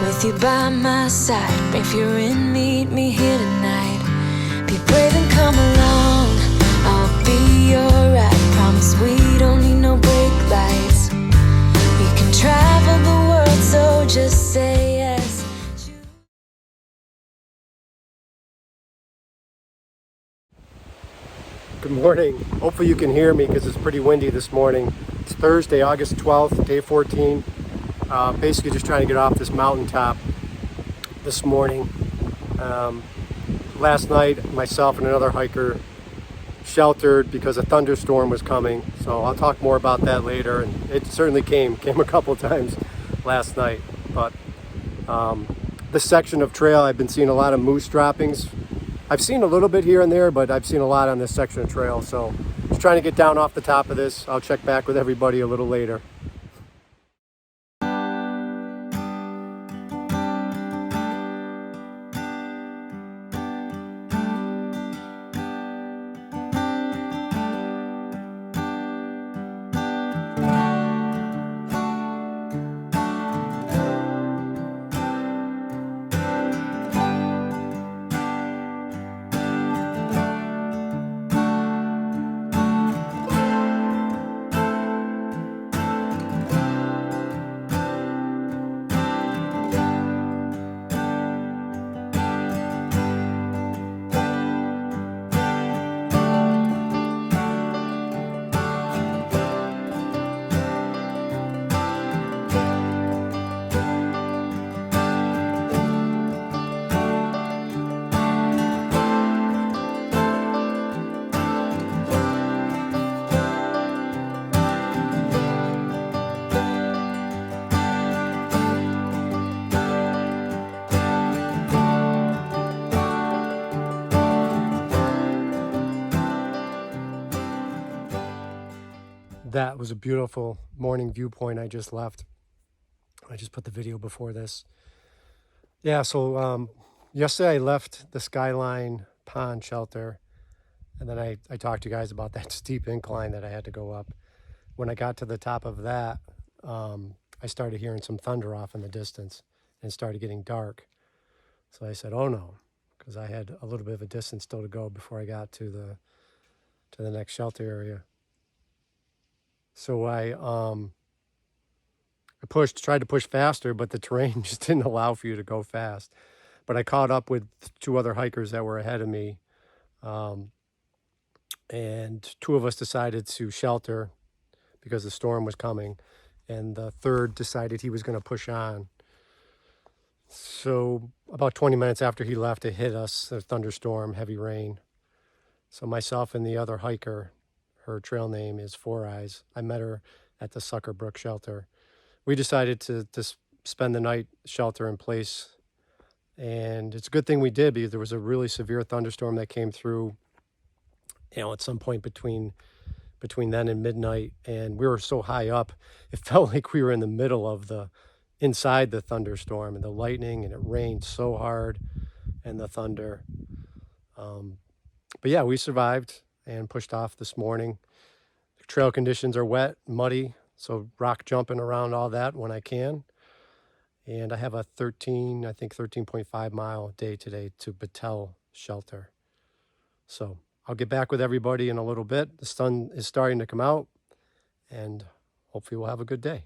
with you by my side. Bring fear in, meet me here tonight. Be brave and come along, I'll be your ride. Promise we don't need no brake lights. We can travel the world, so just say yes. Good morning. Hopefully you can hear me because it's pretty windy this morning. It's Thursday, August 12th, day 14. Basically just trying to get off this mountaintop this morning. Last night, myself and another hiker sheltered because a thunderstorm was coming. So I'll talk more about that later. And it certainly came a couple of times last night. But this section of trail, I've been seeing a lot of moose droppings. I've seen a little bit here and there, but I've seen a lot on this section of trail. So just trying to get down off the top of this. I'll check back with everybody a little later. That was a beautiful morning viewpoint I just left. I just put the video before this. Yeah, so yesterday I left the Skyline Pond shelter, and then I talked to you guys about that steep incline that I had to go up. When I got to the top of that, I started hearing some thunder off in the distance and it started getting dark. So I said, oh no, because I had a little bit of a distance still to go before I got to the next shelter area. So I tried to push faster, but the terrain just didn't allow for you to go fast. But I caught up with two other hikers that were ahead of me. And two of us decided to shelter because the storm was coming. And the third decided he was going to push on. So about 20 minutes after he left, it hit us, a thunderstorm, heavy rain. So myself and the other hiker, her trail name is Four Eyes. I met her at the Sucker Brook shelter. We decided to spend the night shelter in place. And it's a good thing we did because there was a really severe thunderstorm that came through, at some point between then and midnight. And we were so high up, it felt like we were in the middle of inside the thunderstorm and the lightning, and it rained so hard and the thunder. But yeah, we survived and pushed off this morning. The trail conditions are wet, muddy, so rock jumping around all that when I can. And I have a 13.5 mile day today to Battelle shelter. So I'll get back with everybody in a little bit. The sun is starting to come out, and hopefully we'll have a good day.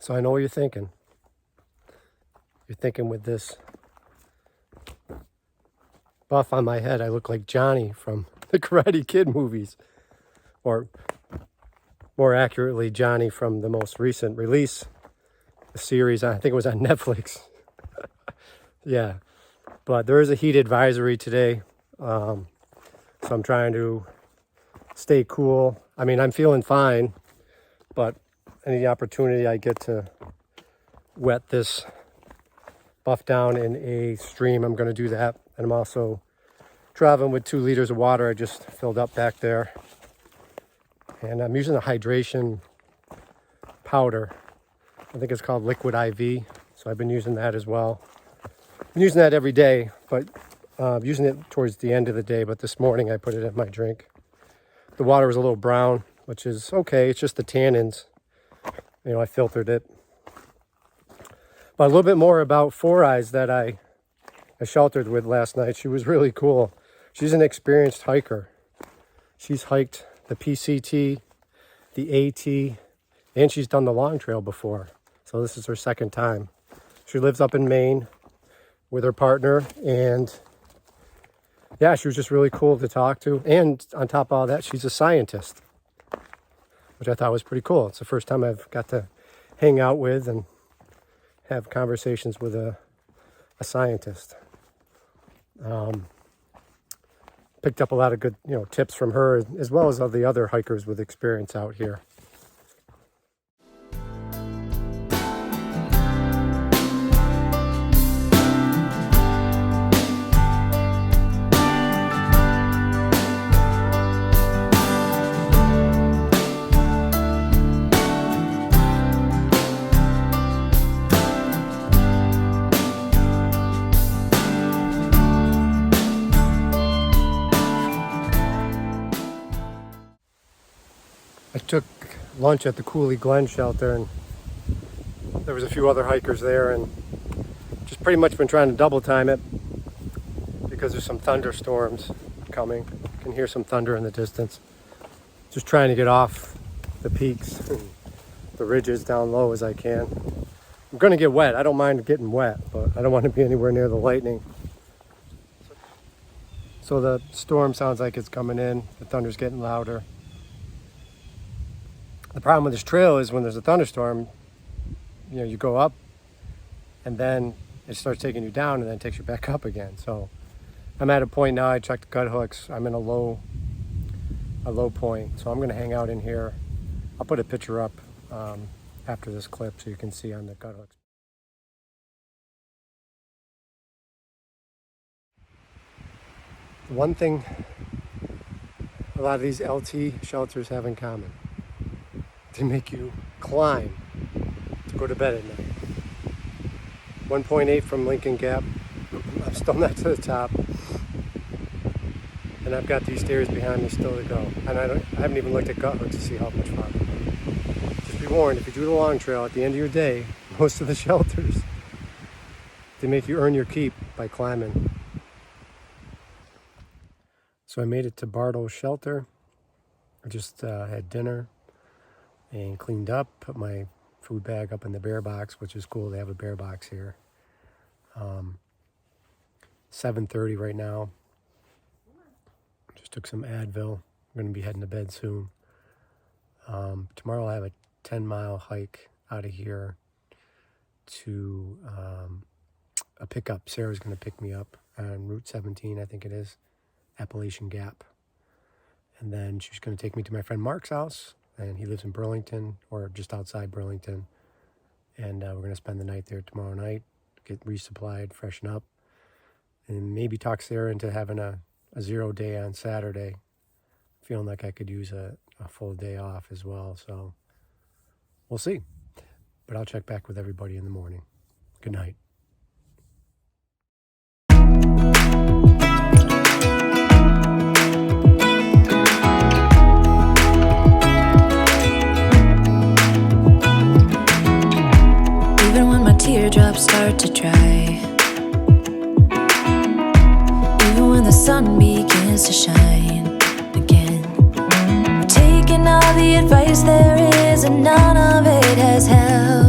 So I know what you're thinking. You're thinking with this buff on my head, I look like Johnny from the Karate Kid movies. Or more accurately, Johnny from the most recent release, the series, I think it was on Netflix. Yeah, but there is a heat advisory today, so I'm trying to stay cool. I mean, I'm feeling fine, but any opportunity I get to wet this buff down in a stream, I'm going to do that. And I'm also traveling with 2 liters of water I just filled up back there. And I'm using a hydration powder. I think it's called Liquid IV. So I've been using that as well. I'm using that every day, but using it towards the end of the day. But this morning I put it in my drink. The water was a little brown, which is okay. It's just the tannins. You know, I filtered it. But a little bit more about Four Eyes that I sheltered with last night. She was really cool. She's an experienced hiker. She's hiked the PCT, the AT, and she's done the long trail before. So this is her second time. She lives up in Maine with her partner, and yeah, she was just really cool to talk to. And on top of all that, she's a scientist, which I thought was pretty cool. It's the first time I've got to hang out with and have conversations with a scientist. Picked up a lot of good, tips from her, as well as all the other hikers with experience out here. I took lunch at the Cooley Glen shelter, and there was a few other hikers there, and just pretty much been trying to double time it because there's some thunderstorms coming. You can hear some thunder in the distance. Just trying to get off the peaks and the ridges down low as I can. I'm going to get wet. I don't mind getting wet, but I don't want to be anywhere near the lightning. So the storm sounds like it's coming in. The thunder's getting louder. The problem with this trail is when there's a thunderstorm, you go up and then it starts taking you down and then takes you back up again. So I'm at a point now, I checked the gut hooks. I'm in a low point. So I'm going to hang out in here. I'll put a picture up after this clip so you can see on the gut hooks. One thing a lot of these LT shelters have in common: they make you climb to go to bed at night. 1.8 from Lincoln Gap. I'm still not to the top. And I've got these stairs behind me still to go. And I haven't even looked at gut hooks to see how much farther. Just be warned, if you do the long trail at the end of your day, most of the shelters, they make you earn your keep by climbing. So I made it to Bartle's shelter. I just had dinner and cleaned up, put my food bag up in the bear box, which is cool. They have a bear box here. 7:30 right now. Just took some Advil. I'm going to be heading to bed soon. Tomorrow I'll have a 10-mile hike out of here to a pickup. Sarah's going to pick me up on Route 17, I think it is, Appalachian Gap. And then she's going to take me to my friend Mark's house. And he lives in Burlington, or just outside Burlington. And we're going to spend the night there tomorrow night, get resupplied, freshen up, and maybe talk Sarah into having a 0 day on Saturday. Feeling like I could use a full day off as well. So we'll see. But I'll check back with everybody in the morning. Good night. Teardrops start to dry. Even when the sun begins to shine again. Taking all the advice there is, and none of it has helped.